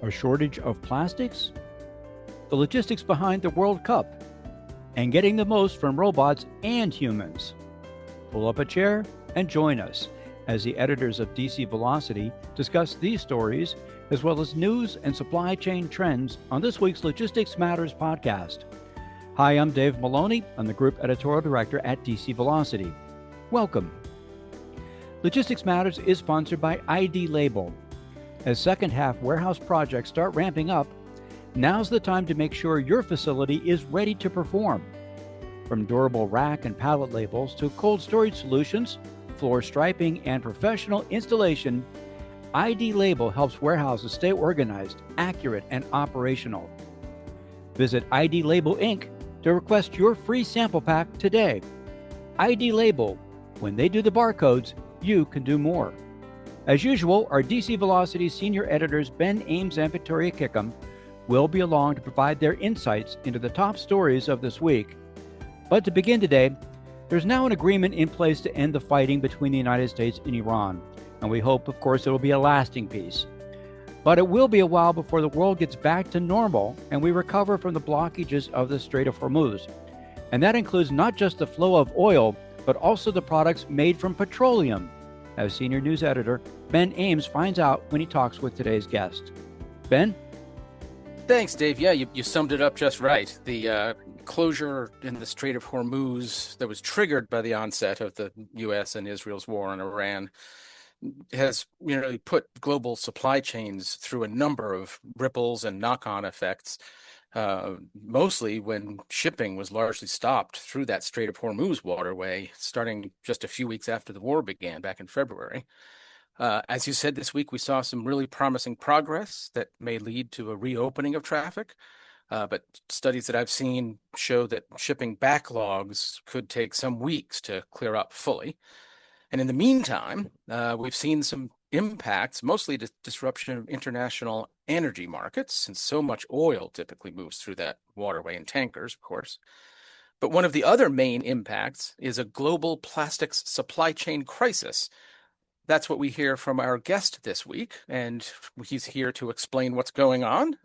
A shortage of plastics? The logistics behind the World Cup? And getting the most from robots and humans? Pull up a chair and join us as the editors of DC Velocity discuss these stories, as well as news and supply chain trends on this week's Logistics Matters podcast. Hi, I'm Dave Maloney. I'm the Group Editorial Director at DC Velocity. Welcome. Logistics Matters is sponsored by ID Label. As second half warehouse projects start ramping up, now's the time to make sure your facility is ready to perform. From durable rack and pallet labels to cold storage solutions, floor striping, and professional installation, ID Label helps warehouses stay organized, accurate, and operational. Visit ID Label Inc. to request your free sample pack today. ID Label, when they do the barcodes, you can do more. As usual, our DC Velocity senior editors Ben Ames and Victoria Kickham will be along to provide their insights into the top stories of this week. But to begin today, there's now an agreement in place to end the fighting between the United States and Iran, and we hope, of course, it will be a lasting peace. But it will be a while before the world gets back to normal and we recover from the blockages of the Strait of Hormuz. And that includes not just the flow of oil, but also the products made from petroleum, as senior news editor Ben Ames finds out when he talks with today's guest. Ben? Thanks, Dave. Yeah, you summed it up just right. The closure in the Strait of Hormuz that was triggered by the onset of the U.S. and Israel's war on Iran has put global supply chains through a number of ripples and knock-on effects, mostly when shipping was largely stopped through that Strait of Hormuz waterway, starting just a few weeks after the war began back in February. As you said, this week we saw some really promising progress that may lead to a reopening of traffic, but studies that I've seen show that shipping backlogs could take some weeks to clear up fully. And in the meantime, we've seen some impacts, mostly disruption of international energy markets, since so much oil typically moves through that waterway in tankers, of course. But one of the other main impacts is a global plastics supply chain crisis. That's what we hear from our guest this week, and he's here to explain what's going on.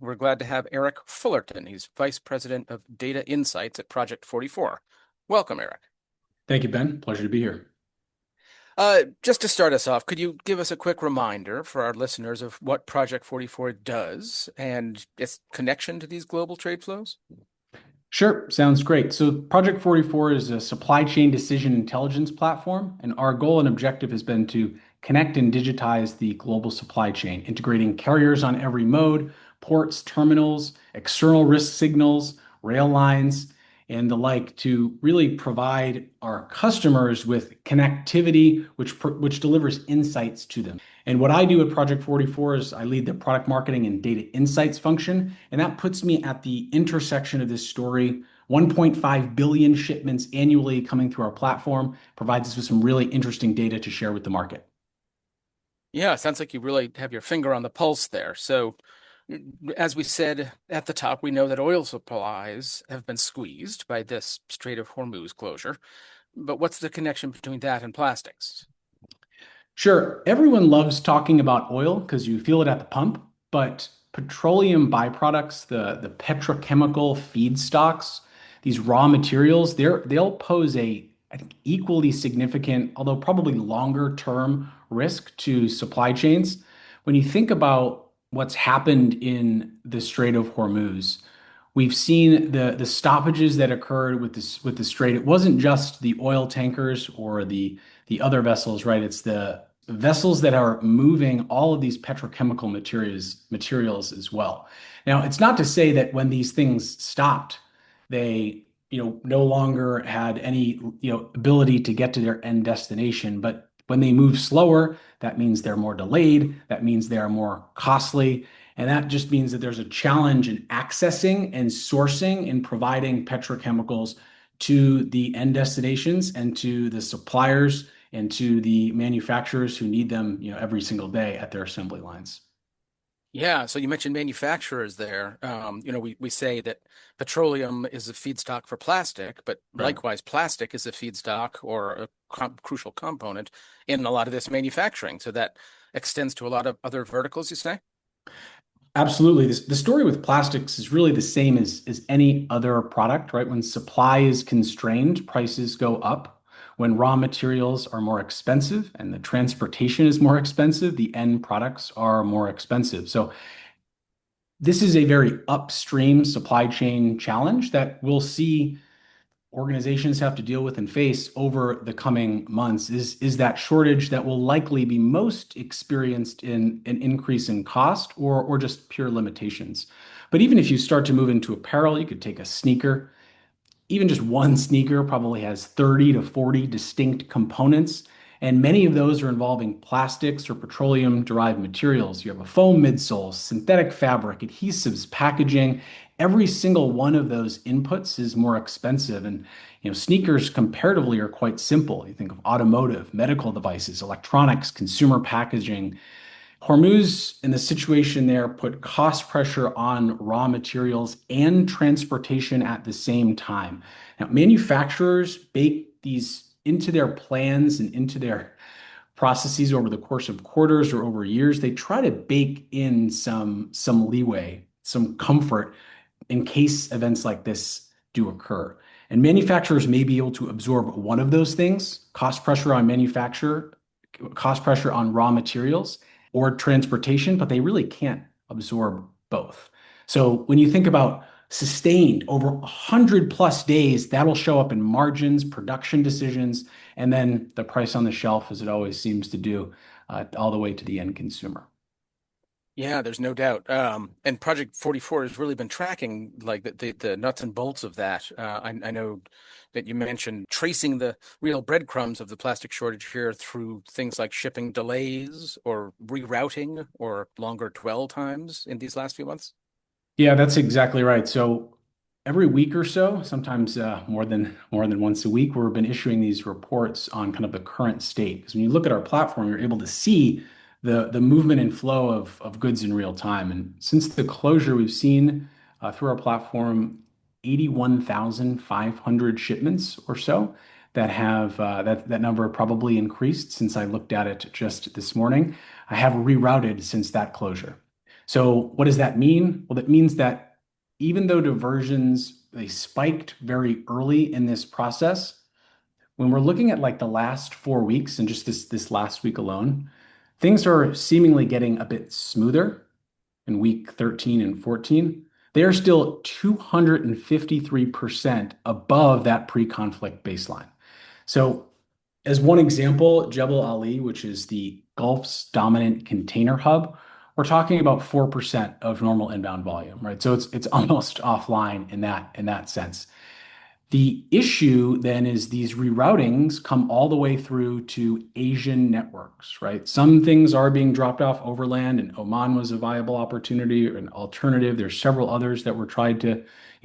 We're glad to have Eric Fullerton. He's Vice President of Data Insights at project44. Welcome, Eric. Thank you, Ben. Pleasure to be here. Just to start us off, could you give us a quick reminder for our listeners of what project44 does and its connection to these global trade flows? Sure, sounds great. So project44 is a supply chain decision intelligence platform, and our goal and objective has been to connect and digitize the global supply chain, integrating carriers on every mode, ports, terminals, external risk signals, rail lines, and the like, to really provide our customers with connectivity which delivers insights to them. And what I do at project44 is I lead the product marketing and data insights function, and that puts me at the intersection of this story. 1.5 billion shipments annually coming through our platform provides us with some really interesting data to share with the market. Yeah, it sounds like you really have your finger on the pulse there. So as we said at the top, we know that oil supplies have been squeezed by this Strait of Hormuz closure. But what's the connection between that and plastics? Sure, everyone loves talking about oil because you feel it at the pump, but petroleum byproducts, the petrochemical feedstocks, these raw materials, they'll pose I think, equally significant, although probably longer term risk to supply chains. When you think about what's happened in the Strait of Hormuz, we've seen the stoppages that occurred with the strait. It wasn't just the oil tankers or the other vessels, right? It's the vessels that are moving all of these petrochemical materials as well. Now, it's not to say that when these things stopped, they no longer had any ability to get to their end destination, but when they move slower, that means they're more delayed, that means they are more costly, and that just means that there's a challenge in accessing and sourcing and providing petrochemicals to the end destinations and to the suppliers and to the manufacturers who need them, every single day at their assembly lines. Yeah, so you mentioned manufacturers there. We say that petroleum is a feedstock for plastic, but likewise, plastic is a feedstock or a crucial component in a lot of this manufacturing. So that extends to a lot of other verticals, you say? Absolutely. The story with plastics is really the same as any other product, right? When supply is constrained, prices go up. When raw materials are more expensive and the transportation is more expensive, the end products are more expensive. So this is a very upstream supply chain challenge that we'll see organizations have to deal with and face over the coming months is that shortage that will likely be most experienced in an increase in cost or just pure limitations. But even if you start to move into apparel, you could take a sneaker. Even just one sneaker probably has 30 to 40 distinct components, and many of those are involving plastics or petroleum derived materials. You have a foam midsole, synthetic fabric, adhesives, packaging. Every single one of those inputs is more expensive. And sneakers comparatively are quite simple. You think of automotive, medical devices, electronics, consumer packaging. Hormuz, in the situation there, put cost pressure on raw materials and transportation at the same time. Now, manufacturers bake these into their plans and into their processes over the course of quarters or over years. They try to bake in some leeway, some comfort in case events like this do occur. And manufacturers may be able to absorb one of those things, cost pressure on manufacture, cost pressure on raw materials or transportation, but they really can't absorb both. So when you think about sustained over 100 plus days, that'll show up in margins, production decisions, and then the price on the shelf, as it always seems to do, all the way to the end consumer. Yeah, there's no doubt. And Project 44 has really been tracking like the nuts and bolts of that. I know that you mentioned tracing the real breadcrumbs of the plastic shortage here through things like shipping delays or rerouting or longer dwell times in these last few months. Yeah, that's exactly right. So every week or so, sometimes more than once a week, we've been issuing these reports on kind of the current state. Because when you look at our platform, you're able to see the movement and flow of goods in real time. And since the closure, we've seen through our platform 81,500 shipments or so that have that number probably increased since I looked at it just this morning. I have rerouted since that closure. So what does that mean? Well, that means that even though diversions they spiked very early in this process, when we're looking at like the last 4 weeks and just this last week alone, things are seemingly getting a bit smoother in week 13 and 14. They are still 253% above that pre-conflict baseline. So as one example, Jebel Ali, which is the Gulf's dominant container hub, we're talking about 4% of normal inbound volume, right? So it's almost offline in that sense. The issue then is these reroutings come all the way through to Asian networks, right? Some things are being dropped off overland, and Oman was a viable opportunity or an alternative. There's several others that were tried to,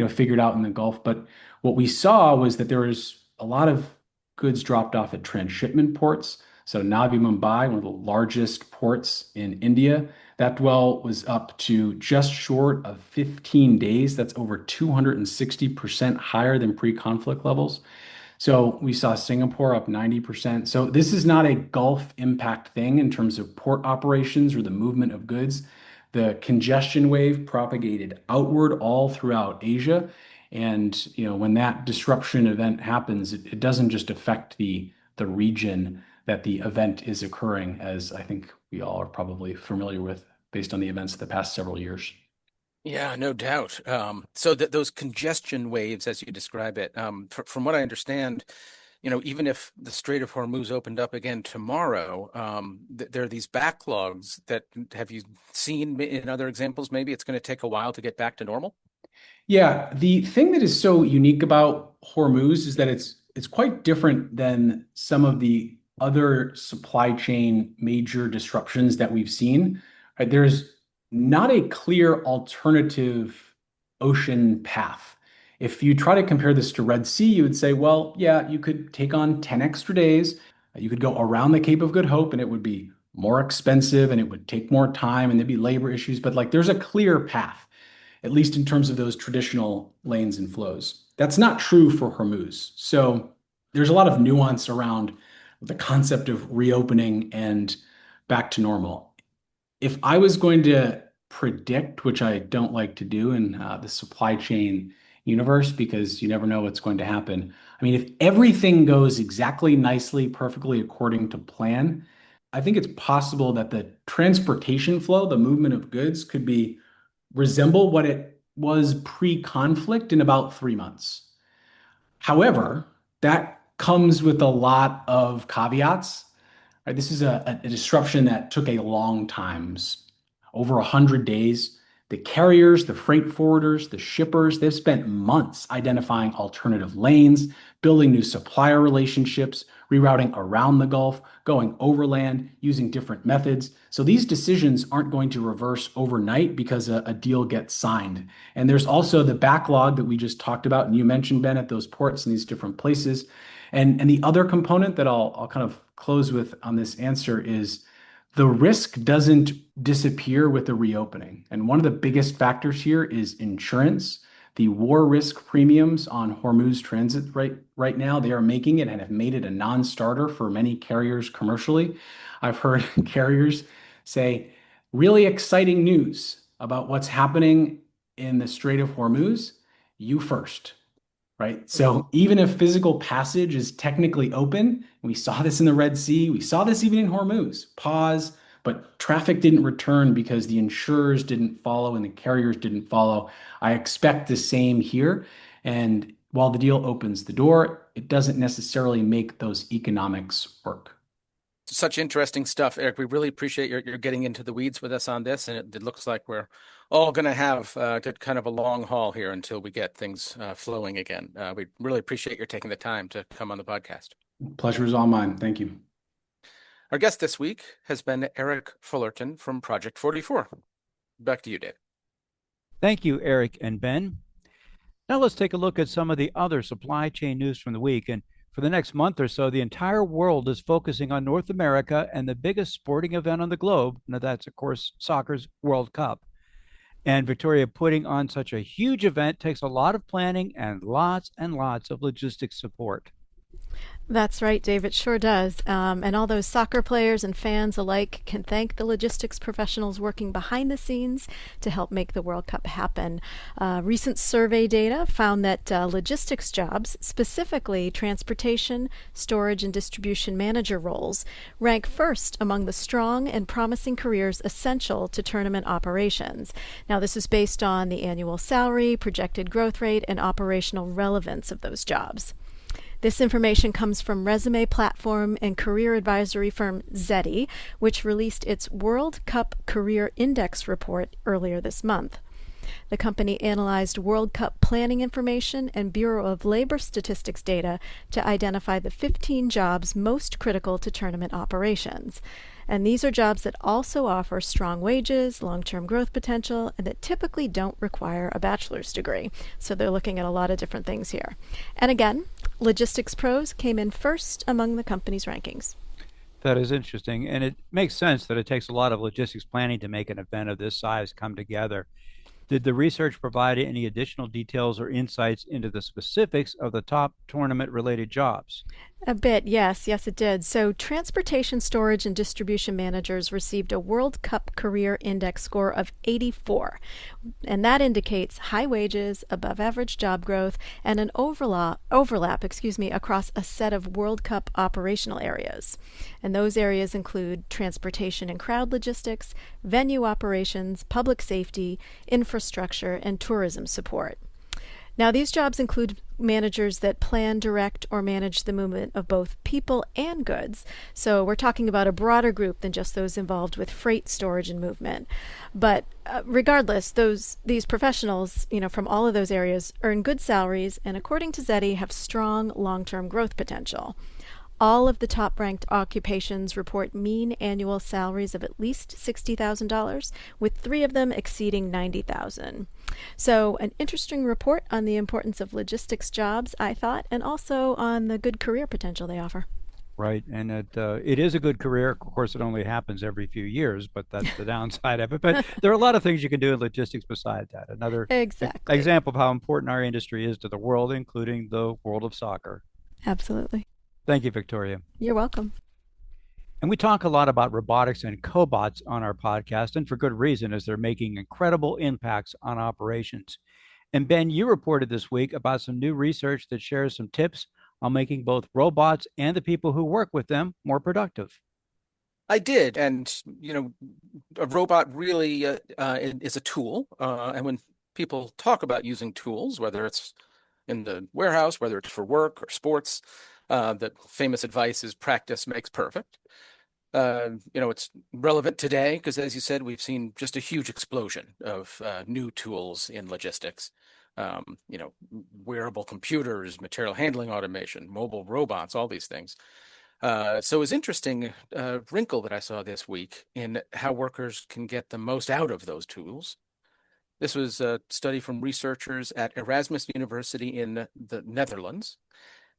figured out in the Gulf. But what we saw was that there was a lot of goods dropped off at transshipment ports. So Navi Mumbai, one of the largest ports in India, that dwell was up to just short of 15 days. That's over 260% higher than pre-conflict levels. So we saw Singapore up 90%. So this is not a Gulf impact thing in terms of port operations or the movement of goods. The congestion wave propagated outward all throughout Asia. And when that disruption event happens, it doesn't just affect the region that the event is occurring, as I think we all are probably familiar with based on the events of the past several years. Yeah, no doubt. So that those congestion waves, as you describe it, from what I understand, even if the Strait of Hormuz opened up again tomorrow, there are these backlogs that have you seen in other examples? Maybe it's going to take a while to get back to normal. Yeah, the thing that is so unique about Hormuz is that it's quite different than some of the other supply chain major disruptions that we've seen. Right? There's not a clear alternative ocean path. If you try to compare this to Red Sea, you would say, well, yeah, you could take on 10 extra days. You could go around the Cape of Good Hope and it would be more expensive and it would take more time and there'd be labor issues. But like there's a clear path at least in terms of those traditional lanes and flows. That's not true for Hormuz. So there's a lot of nuance around the concept of reopening and back to normal. If I was going to predict, which I don't like to do in the supply chain universe because you never know what's going to happen. I mean, if everything goes exactly nicely, perfectly according to plan, I think it's possible that the transportation flow, the movement of goods, could be resemble what it was pre-conflict in about 3 months. However, that comes with a lot of caveats. Right? This is a disruption that took a long time, over 100 days. The carriers, the freight forwarders, the shippers, they've spent months identifying alternative lanes, building new supplier relationships, rerouting around the Gulf, going overland, using different methods. So these decisions aren't going to reverse overnight because a deal gets signed. And there's also the backlog that we just talked about, and you mentioned, Ben, at those ports in these different places. And the other component that I'll kind of close with on this answer is the risk doesn't disappear with the reopening. And one of the biggest factors here is insurance. The war risk premiums on Hormuz transit right now, they are making it and have made it a non-starter for many carriers commercially. I've heard carriers say, really exciting news about what's happening in the Strait of Hormuz, you first. Right. So even if physical passage is technically open, we saw this in the Red Sea, we saw this even in Hormuz, pause, but traffic didn't return because the insurers didn't follow and the carriers didn't follow. I expect the same here. And while the deal opens the door, it doesn't necessarily make those economics work. Such interesting stuff, Eric. We really appreciate your getting into the weeds with us on this, and it looks like we're all going to have kind of a long haul here until we get things flowing again. We really appreciate your taking the time to come on the podcast. Pleasure is all mine. Thank you. Our guest this week has been Eric Fullerton from project44. Back to you, Dave. Thank you, Eric and Ben. Now let's take a look at some of the other supply chain news from the week. And for the next month or so, the entire world is focusing on North America and the biggest sporting event on the globe. Now, that's, of course, soccer's World Cup. And Victoria, putting on such a huge event takes a lot of planning and lots of logistics support. That's right, Dave. It sure does. And all those soccer players and fans alike can thank the logistics professionals working behind the scenes to help make the World Cup happen. Recent survey data found that logistics jobs, specifically transportation, storage, and distribution manager roles, rank first among the strong and promising careers essential to tournament operations. Now, this is based on the annual salary, projected growth rate, and operational relevance of those jobs. This information comes from resume platform and career advisory firm Zeti, which released its World Cup Career Index report earlier this month. The company analyzed World Cup planning information and Bureau of Labor Statistics data to identify the 15 jobs most critical to tournament operations. And these are jobs that also offer strong wages, long-term growth potential, and that typically don't require a bachelor's degree. So they're looking at a lot of different things here. And again, logistics pros came in first among the company's rankings. That is interesting. And it makes sense that it takes a lot of logistics planning to make an event of this size come together. Did the research provide any additional details or insights into the specifics of the top tournament-related jobs? A bit, yes. Yes, it did. So transportation, storage, and distribution managers received a World Cup Career Index score of 84. And that indicates high wages, above average job growth, and an overlap across a set of World Cup operational areas. And those areas include transportation and crowd logistics, venue operations, public safety, infrastructure, and tourism support. Now, these jobs include managers that plan, direct, or manage the movement of both people and goods. So we're talking about a broader group than just those involved with freight storage and movement. But regardless, these professionals, from all of those areas earn good salaries and, according to Zeti, have strong long-term growth potential. All of the top-ranked occupations report mean annual salaries of at least $60,000, with 3 of them exceeding $90,000. So an interesting report on the importance of logistics jobs, I thought, and also on the good career potential they offer. Right, and it is a good career. Of course, it only happens every few years, but that's the downside of it. But there are a lot of things you can do in logistics beside that. Another example of how important our industry is to the world, including the world of soccer. Absolutely. Thank you, Victoria. You're welcome. And we talk a lot about robotics and cobots on our podcast, and for good reason, as they're making incredible impacts on operations. And Ben, you reported this week about some new research that shares some tips on making both robots and the people who work with them more productive. I did, and a robot really is a tool. And when people talk about using tools, whether it's in the warehouse, whether it's for work or sports, the famous advice is practice makes perfect. It's relevant today because, as you said, we've seen just a huge explosion of new tools in logistics. Wearable computers, material handling automation, mobile robots, all these things. So it was interesting wrinkle that I saw this week in how workers can get the most out of those tools. This was a study from researchers at Erasmus University in the Netherlands.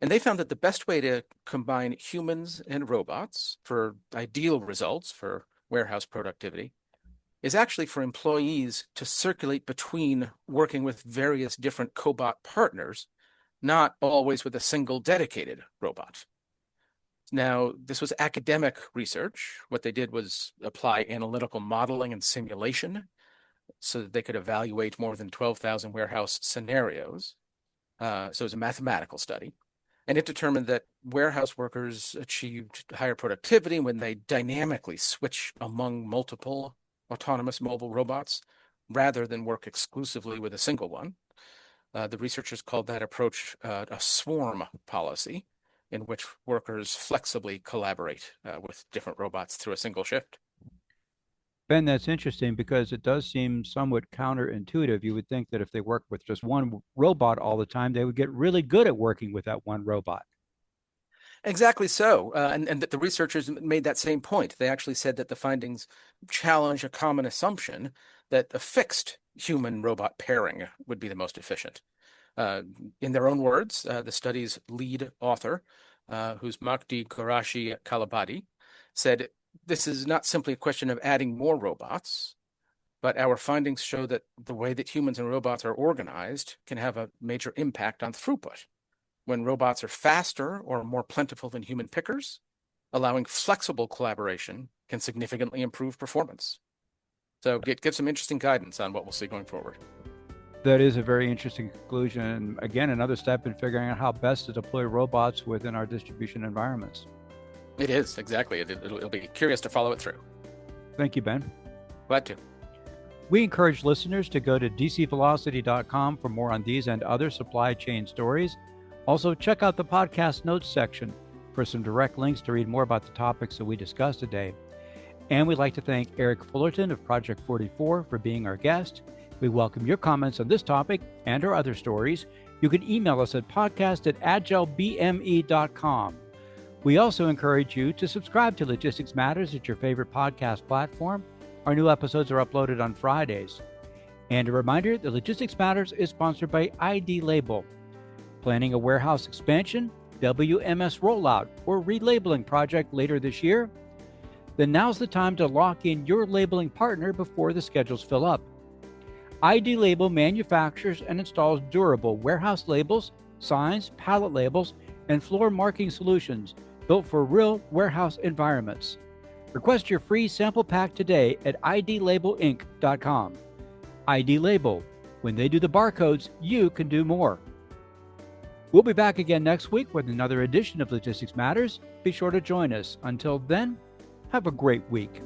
And they found that the best way to combine humans and robots for ideal results for warehouse productivity is actually for employees to circulate between working with various different cobot partners, not always with a single dedicated robot. Now, this was academic research. What they did was apply analytical modeling and simulation so that they could evaluate more than 12,000 warehouse scenarios. So it was a mathematical study. And it determined that warehouse workers achieved higher productivity when they dynamically switch among multiple autonomous mobile robots rather than work exclusively with a single one. The researchers called that approach a swarm policy, in which workers flexibly collaborate with different robots through a single shift. Ben, that's interesting because it does seem somewhat counterintuitive. You would think that if they work with just one robot all the time, they would get really good at working with that one robot. Exactly so. And the researchers made that same point. They actually said that the findings challenge a common assumption that a fixed human-robot pairing would be the most efficient. In their own words, the study's lead author, who's Makdi Qureshi Kalabadi, said, "This is not simply a question of adding more robots, but our findings show that the way that humans and robots are organized can have a major impact on throughput. When robots are faster or more plentiful than human pickers, allowing flexible collaboration can significantly improve performance." So give some interesting guidance on what we'll see going forward. That is a very interesting conclusion. Again, another step in figuring out how best to deploy robots within our distribution environments. It is, exactly. It'll be curious to follow it through. Thank you, Ben. Glad to. We encourage listeners to go to dcvelocity.com for more on these and other supply chain stories. Also, check out the podcast notes section for some direct links to read more about the topics that we discussed today. And we'd like to thank Eric Fullerton of project44 for being our guest. We welcome your comments on this topic and our other stories. You can email us at podcast@agilebme.com. We also encourage you to subscribe to Logistics Matters at your favorite podcast platform. Our new episodes are uploaded on Fridays. And a reminder that Logistics Matters is sponsored by ID Label. Planning a warehouse expansion, WMS rollout, or relabeling project later this year? Then now's the time to lock in your labeling partner before the schedules fill up. ID Label manufactures and installs durable warehouse labels, signs, pallet labels, and floor marking solutions built for real warehouse environments. Request your free sample pack today at idlabelinc.com. ID Label. When they do the barcodes, you can do more. We'll be back again next week with another edition of Logistics Matters. Be sure to join us. Until then, have a great week.